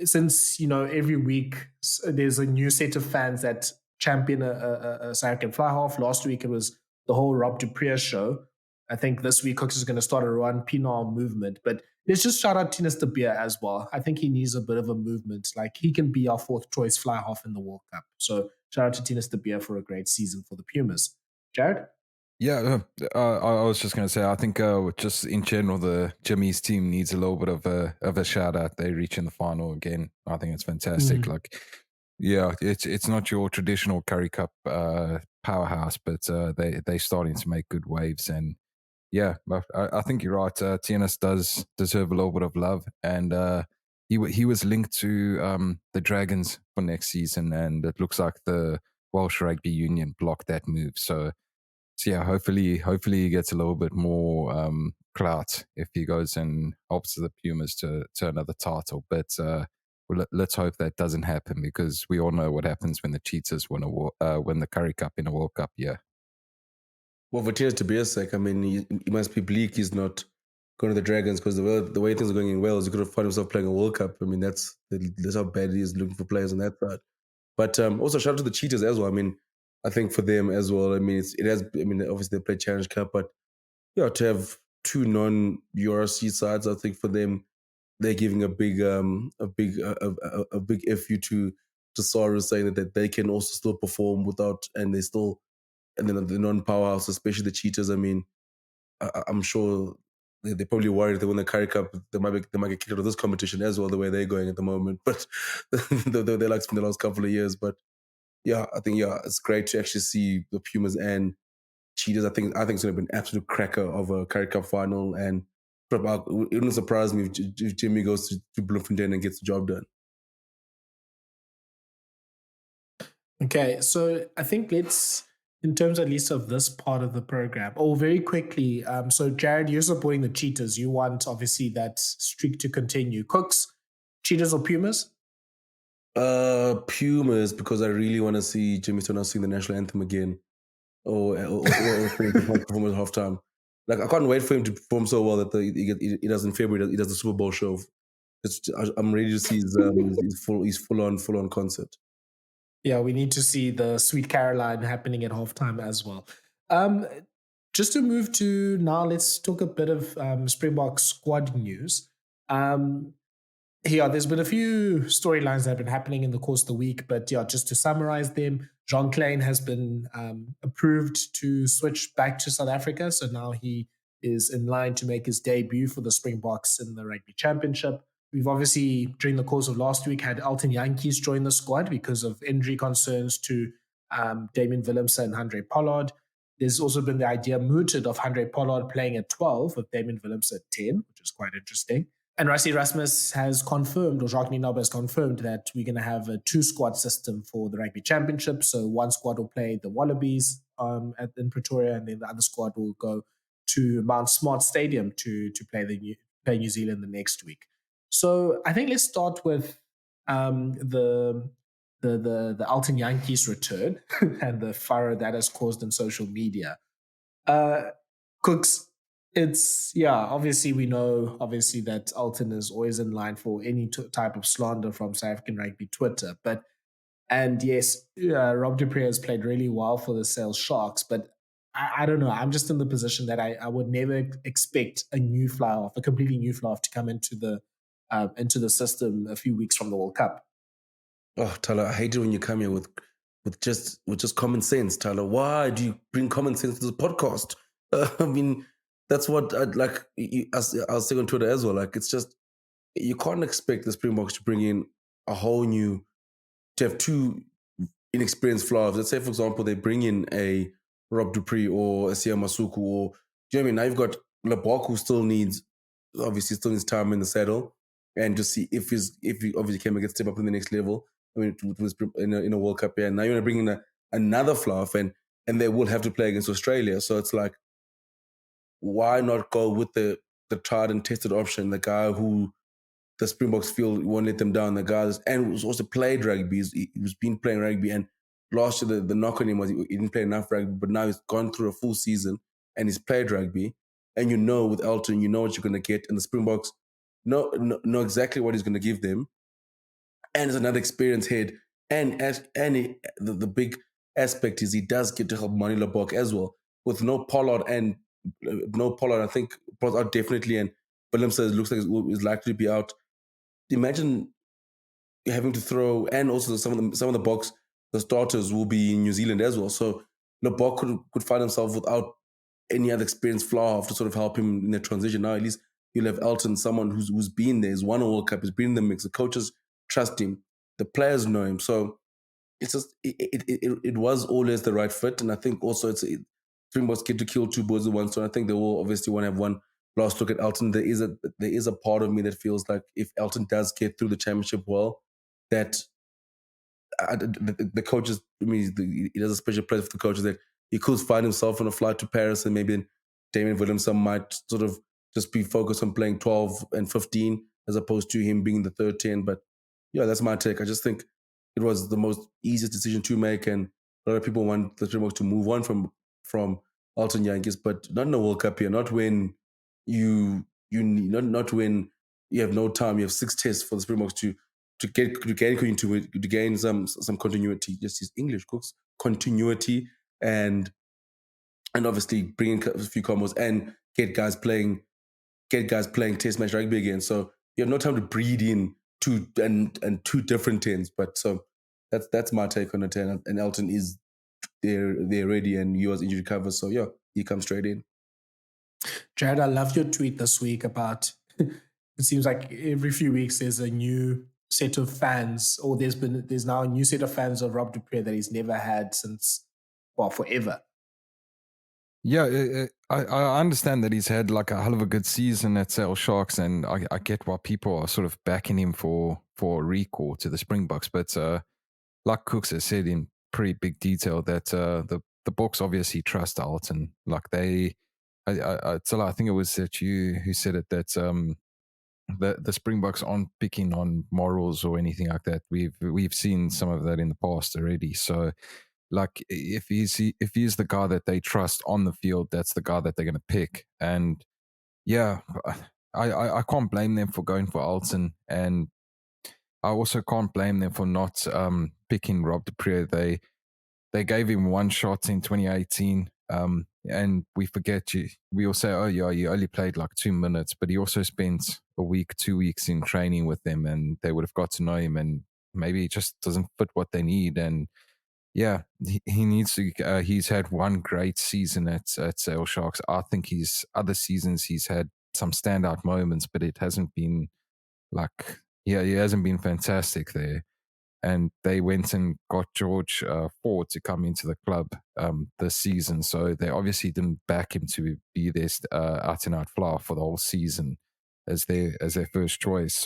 since, every week there's a new set of fans that champion a South African fly half. Last week it was the whole Rob Dupree show. I think this week Kooks is going to start a Ruan Pienaar movement. But let's just shout out Tinus de Beer as well. I think he needs a bit of a movement. Like, he can be our fourth choice fly half in the World Cup. So shout out to Tinus de Beer for a great season for the Pumas. Jared? Yeah, I was just going to say, I think just in general, the Jimmy's team needs a little bit of a shout out. They reach in the final again. I think it's fantastic. Like, yeah, it's not your traditional Currie Cup powerhouse, but they're starting to make good waves. And yeah, I think you're right. TNS does deserve a little bit of love, and he was linked to the Dragons for next season, and it looks like the Welsh Rugby Union blocked that move. So yeah, hopefully he gets a little bit more clout if he goes and helps the Pumas to another title. But Well, let's hope that doesn't happen, because we all know what happens when the Cheetahs win the Currie Cup in a World Cup year. Well, for Tapiwa's sake, I mean, he must be bleak. He's not going to the Dragons, because the way things are going in Wales, he could have found himself playing a World Cup. I mean, that's how bad he is looking for players on that side. But also shout out to the Cheetahs as well. I mean, I think for them as well. I mean, it has. I mean, obviously they play Challenge Cup, but yeah, to have two non-URC sides, I think for them, they're giving a big fu to Saru, saying that they can also still perform without, and they still, and then the non-powerhouse, especially the Cheetahs. I mean, I'm sure they're probably worried that when the Currie Cup, they might get kicked out of this competition as well, the way they're going at the moment. But they're like from the last couple of years. But yeah, I think it's great to actually see the Pumas and Cheetahs. I think it's going to be an absolute cracker of a Currie Cup final, and it wouldn't surprise me if Jimmy goes to Bloemfontein and gets the job done. Okay, so I think let's, in terms at least of this part of the program, very quickly. So Jared, you're supporting the Cheetahs. You want obviously that streak to continue. Kooks, Cheetahs or Pumas? Pumas, because I really want to see Jimmy Turner sing the national anthem again, or perform at halftime. Like, I can't wait for him to perform so well that he does in February. He does the Super Bowl show. I'm ready to see his full on concert. Yeah, we need to see the Sweet Caroline happening at halftime as well. Just to move to now, let's talk a bit of Springbok squad news. There's been a few storylines that have been happening in the course of the week, but yeah, just to summarize them, Jean Kleyn has been approved to switch back to South Africa. So now he is in line to make his debut for the Springboks in the Rugby Championship. We've obviously, during the course of last week, had Elton Jantjies join the squad because of injury concerns to Damian Willemse and Handré Pollard. There's also been the idea mooted of Handré Pollard playing at 12 with Damian Willemse at 10, which is quite interesting. And Rassie Erasmus has confirmed, or Jacques Nienaber has confirmed, that we're going to have a 2-squad system for the Rugby Championship. So one squad will play the Wallabies in Pretoria, and then the other squad will go to Mount Smart Stadium to play New Zealand the next week. So I think let's start with the Elton Jantjies return and the furor that has caused in social media. Kooks, obviously we know that Elton is always in line for any type of slander from South African rugby Twitter. And yes, Rob du Preez has played really well for the Sale Sharks, but I don't know. I'm just in the position that I would never expect a completely new fly-off to come into the system a few weeks from the World Cup. Oh, Thala, I hate it when you come here with just common sense, Thala. Why do you bring common sense to this podcast? I mean, that's what I'd like. I was saying on Twitter as well. Like, it's just, you can't expect the Springboks to bring in to have two inexperienced fly-offs. Let's say, for example, they bring in a Rob du Preez or a Siya Masuku, or, do you know what I mean? Now you've got Lebok, who still needs time in the saddle, and to see if he obviously can make a step up in the next level. I mean, in a World Cup here. Now you want to bring in another fluff, and they will have to play against Australia. So it's like, why not go with the tried and tested option, the guy who the Springboks feel won't let them down, the guy who's also played rugby. He's been playing rugby, and last year the knock on him was he didn't play enough rugby, but now he's gone through a full season and he's played rugby. And with Elton, you know what you're going to get, and the Springboks know exactly what he's going to give them. And it's another experienced head. And the big aspect is he does get to help Mani Lebok as well. With no Pollard, I think Pollard's out definitely, and Willemse looks like is likely to be out. Imagine having to throw, and also some of the box, the starters will be in New Zealand as well. So Lebok could find himself without any other experienced fly-off to sort of help him in the transition. Now at least you'll have Elton, someone who's been there, he's won a World Cup, he's been in the mix. The coaches trust him, the players know him. So it's just it was always the right fit, and I think also Springboks get to kill two birds with one stone. I think they will obviously want to have one last look at Elton. There is a part of me that feels like if Elton does get through the championship well, that the coaches, I mean, he does a special place for the coaches that he could find himself on a flight to Paris, and maybe Damian Willemse might sort of just be focused on playing 12 and 15 as opposed to him being the third 10. But yeah, that's my take. I just think it was the most easiest decision to make, and a lot of people want the Springboks to move on from Elton Jantjies, but not in the World Cup here. Not when you need, not when you have no time. You have 6 tests for the Springboks to gain some continuity. Just use English, Cooks, continuity, and obviously bring in a few combos and get guys playing test match rugby again. So you have no time to breed in two different tens. But so that's my take on it. And Elton is there ready, and he was injury cover. So yeah, he comes straight in. Jared, I love your tweet this week about it seems like every few weeks there's a new set of fans, or there's now a new set of fans of Rob du Preez that he's never had since, well, forever. Yeah, I understand that he's had like a hell of a good season at Sale Sharks, and I get why people are sort of backing him for a recall to the Springboks. But like Cooks has said in pretty big detail, that the Boks obviously trust Elton. Like I think it was that you who said it, that the Springboks aren't picking on morals or anything like that. We've seen some of that in the past already. So, like, if he's the guy that they trust on the field, that's the guy that they're going to pick. And yeah, I can't blame them for going for Elton, and I also can't blame them for not picking Rob du Preez. They gave him one shot in 2018, and we forget you. We all say, "Oh yeah, he only played like 2 minutes," but he also spent a week, 2 weeks in training with them, and they would have got to know him. And maybe he just doesn't fit what they need. And yeah, he needs to. He's had one great season at Sale Sharks. I think other seasons he's had some standout moments, but it hasn't been like, yeah, he hasn't been fantastic there. And they went and got George Ford to come into the club this season. So they obviously didn't back him to be their out and out flower for the whole season as their first choice.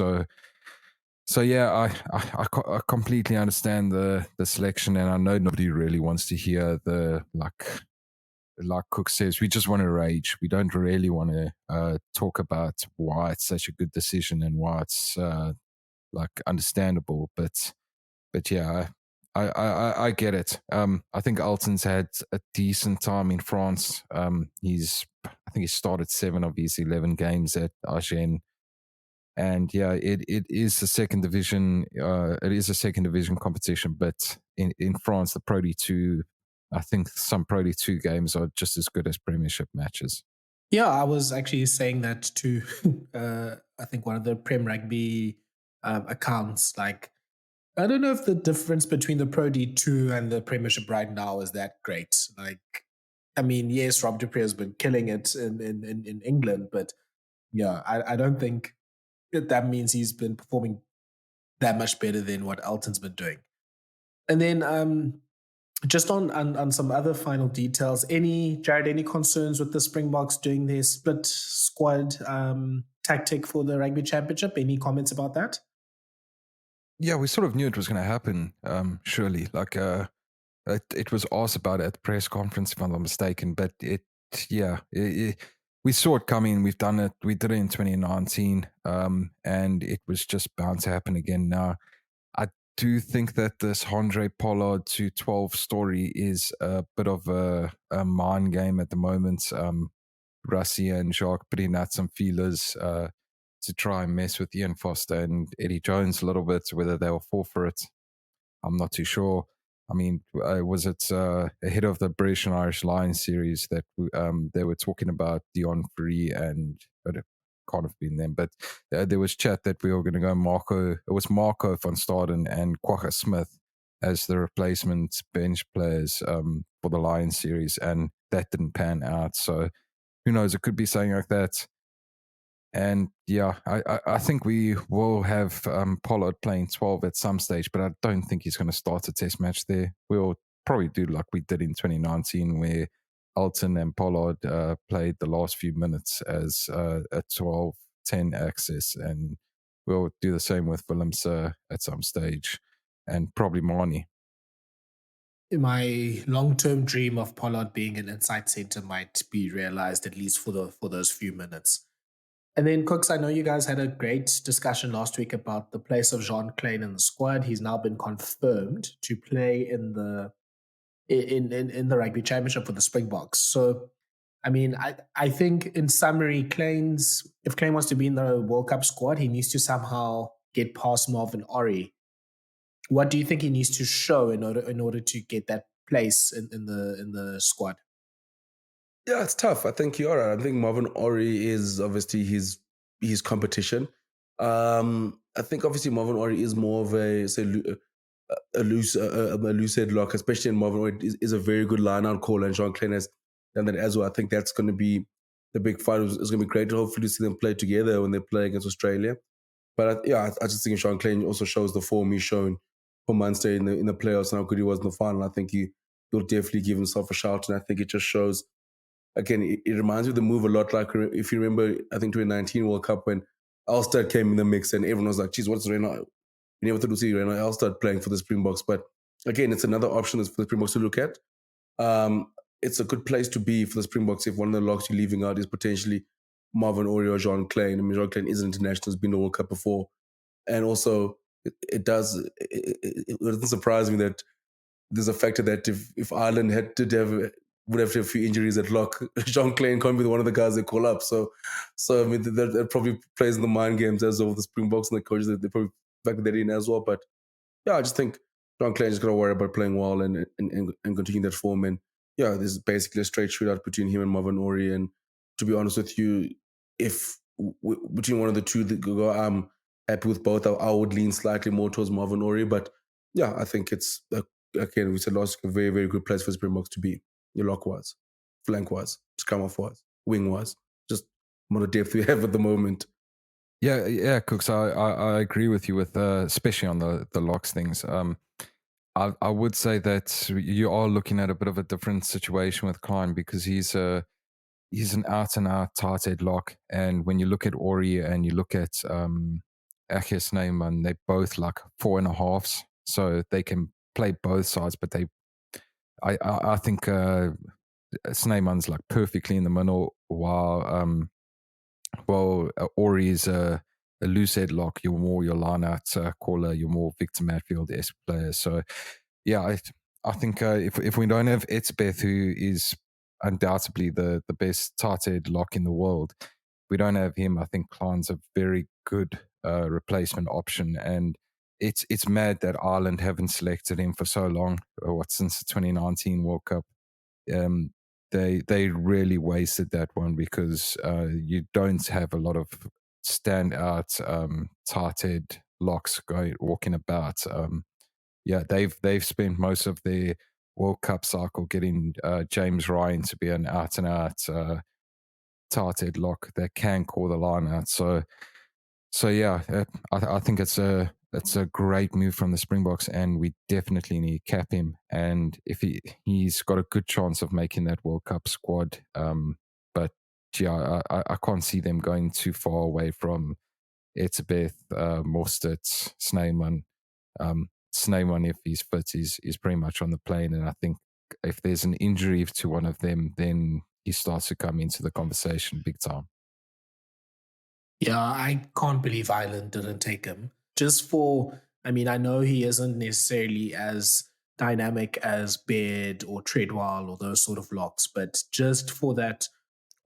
So yeah, I completely understand the selection, and I know nobody really wants to hear the like Cook says, we just want to rage. We don't really want to talk about why it's such a good decision and why it's like understandable, but yeah, I get it. I think Elton's had a decent time in France. I think he started 7 of his 11 games at Agen. And yeah, it is a second division. It is a second division competition, but in France, the Pro D2, I think some Pro D2 games are just as good as Premiership matches. Yeah, I was actually saying that to I think one of the Prem Rugby accounts. Like, I don't know if the difference between the Pro D2 and the Premiership right now is that great. Like, I mean, yes, Rob du Preez has been killing it in England, but yeah, I don't think that means he's been performing that much better than what Elton's been doing. And then just on some other final details, Jared, any concerns with the Springboks doing their split squad tactic for the Rugby Championship? Any comments about that? Yeah, we sort of knew it was going to happen, surely. Like, it was asked about it at the press conference, if I'm not mistaken. But we saw it coming. We've done it. We did it in 2019, and it was just bound to happen again now. I do think that this Andre Pollard to 12 story is a bit of a mind game at the moment. Rassie and Jacques putting out some feelers to try and mess with Ian Foster and Eddie Jones a little bit. Whether they'll fall for it, I'm not too sure. I mean, was it ahead of the British and Irish Lions series that they were talking about Dion Free, and it can't have been them, but there was chat that we were going to go Marco van Staden and Kwagga Smith as the replacement bench players for the Lions series, and that didn't pan out. So who knows? It could be something like that. And yeah, I think we will have Pollard playing 12 at some stage, but I don't think he's going to start a test match there. We'll probably do like we did in 2019, where Elton and Pollard played the last few minutes as a 12-10 axis, and we'll do the same with Willems at some stage, and probably Marnie. My long-term dream of Pollard being an inside center might be realized, at least for those few minutes. And then, Kooks, I know you guys had a great discussion last week about the place of Jean Kleyn in the squad. He's now been confirmed to play in the rugby championship for the Springboks. So, I mean, I think in summary, if Kleyn wants to be in the World Cup squad, he needs to somehow get past Marvin Orie. What do you think he needs to show in order to get that place in the squad? Yeah, it's tough. I think you're right. I think Marvin Orie is obviously his competition. I think obviously Marvin Orie is more of a loose head lock, especially in Marvin Orie is a very good line out caller, and Jean Kleyn has done that as well. I think that's going to be the big fight. It's going to be great to hopefully see them play together when they play against Australia. But I just think Jean Kleyn also shows the form he's shown for Munster in the playoffs and how good he was in the final. I think he'll definitely give himself a shout, and I think it just shows. Again, it reminds me of the move a lot. Like if you remember, I think 2019 World Cup when Ulster came in the mix and everyone was like, "Geez, what's Rena?" You never thought to see Rena Ulster playing for the Springboks, but again, it's another option for the Springboks to look at. It's a good place to be for the Springboks if one of the locks you're leaving out is potentially Marvin Orie or Jean Kleyn. I mean, Jean Kleyn is an international, has been to the World Cup before, and also it doesn't surprise me that there's a factor that if Ireland would have a few injuries at lock, Jean Kleyn can't be one of the guys they call up. So I mean that probably plays in the mind games as well. The Springboks and the coaches, they probably factor that in as well. But yeah, I just think Jean Kleyn just got to worry about playing well and continue that form. And yeah, there's basically a straight shootout between him and Marvin Orie. And to be honest with you, if between one of the two that go, I'm happy with both. I would lean slightly more towards Marvin Orie, but yeah, I think it's again we said last week, a very, very good place for Springboks to be. Your lock wise, flank wise, scrum off wise, wing wise, just more the depth we have at the moment. Yeah, Kooks, I agree with you with especially on the locks things. I would say that you are looking at a bit of a different situation with Kleyn because he's an out and out tight head lock, and when you look at Orie and you look at Akis Neyman, they both like 4.5s, so they can play both sides, but I think Snyman's like perfectly in the middle, while Orie is a loose head lock. You're more your line out caller. You're more Victor Matfield-esque player. So yeah, I think if we don't have Etzebeth, who is undoubtedly the best tight head lock in the world, we don't have him. I think Klein's a very good replacement option, and it's mad that Ireland haven't selected him for so long. Since the 2019 World Cup, they really wasted that one because you don't have a lot of standout tight head locks walking about. They've spent most of their World Cup cycle getting James Ryan to be an out and out tight head lock that can call the line out. So yeah, I think it's a great move from the Springboks, and we definitely need to cap him. And if he's got a good chance of making that World Cup squad, but yeah, I can't see them going too far away from Etzebeth, Mostert, Snyman. Snyman, if he's fit, is pretty much on the plane. And I think if there's an injury to one of them, then he starts to come into the conversation big time. Yeah, I can't believe Ireland didn't take him. I know he isn't necessarily as dynamic as Baird or Treadwell or those sort of locks, but just for that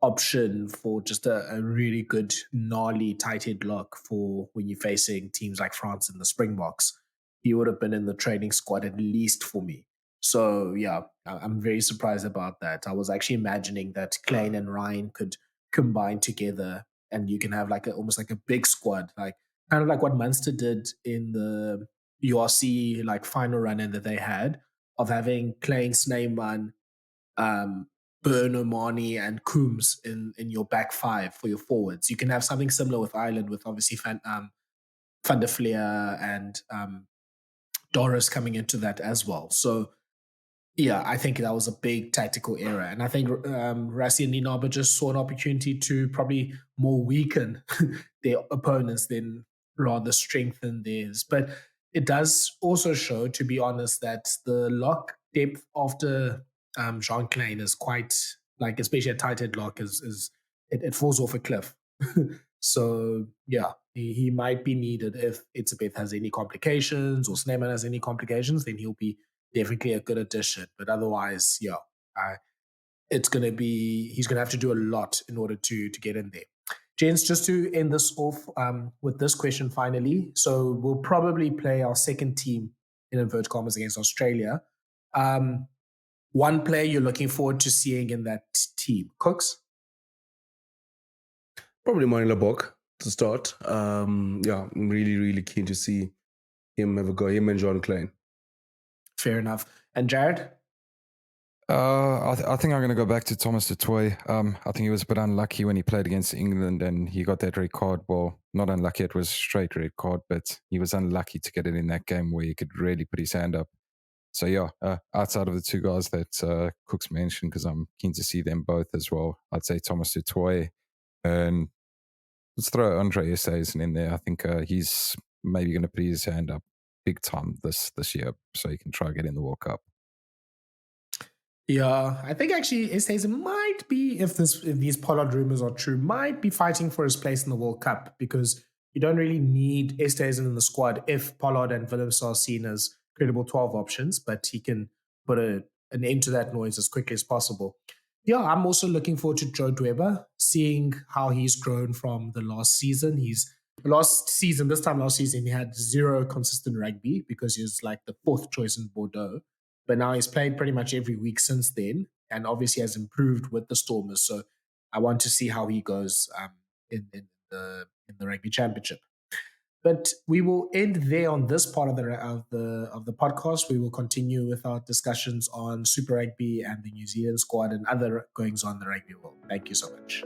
option for just a really good, gnarly, tight head lock for when you're facing teams like France and the Springboks, he would have been in the training squad at least for me. So yeah, I'm very surprised about that. I was actually imagining that Kleyn and Ryan could combine together and you can have almost like a big squad, like kind of like what Munster did in the URC final run-in that they had of having Kleyn, Snyman, Burn, Omani, and Coombs in your back five for your forwards. You can have something similar with Ireland, with obviously Van der Fleer and Doris coming into that as well. So yeah, I think that was a big tactical error. And I think Rassie and Ninaba just saw an opportunity to probably more weaken their opponents than rather strengthen theirs. But it does also show, to be honest, that the lock depth after Jean Kleyn is quite, especially a tight head lock, it falls off a cliff. So yeah, he might be needed if Itzebeth has any complications or Snyman has any complications, then he'll be definitely a good addition. But otherwise, yeah, he's going to have to do a lot in order to get in there. Gents, just to end this off with this question finally. So we'll probably play our second team in inverted commas against Australia. One player you're looking forward to seeing in that team, Kooks? Probably Manila Bok to start. I'm really, really keen to see him have a go. Him and Jean Kleyn. Fair enough. And Jared? I think I'm going to go back to Thomas du Toit. I think he was a bit unlucky when he played against England and he got that red card. Well, not unlucky, it was a straight red card, but he was unlucky to get it in that game where he could really put his hand up. So yeah, outside of the two guys that Kooks mentioned, because I'm keen to see them both as well, I'd say Thomas du Toit and let's throw Andre Esterhuizen in there. I think he's maybe going to put his hand up big time this year so he can try to get in the World Cup. Yeah, I think actually Esterhuizen might be, if these Pollard rumors are true, might be fighting for his place in the World Cup, because you don't really need Esterhuizen in the squad if Pollard and Willems are seen as credible 12 options, but he can put an end to that noise as quickly as possible. Yeah, I'm also looking forward to Joe Dweba, seeing how he's grown from the last season. Last season, he had zero consistent rugby because he was like the fourth choice in Bordeaux. But now he's played pretty much every week since then, and obviously has improved with the Stormers. So I want to see how he goes in the rugby championship. But we will end there on this part of the podcast. We will continue with our discussions on Super Rugby and the New Zealand squad and other goings on in the rugby world. Thank you so much.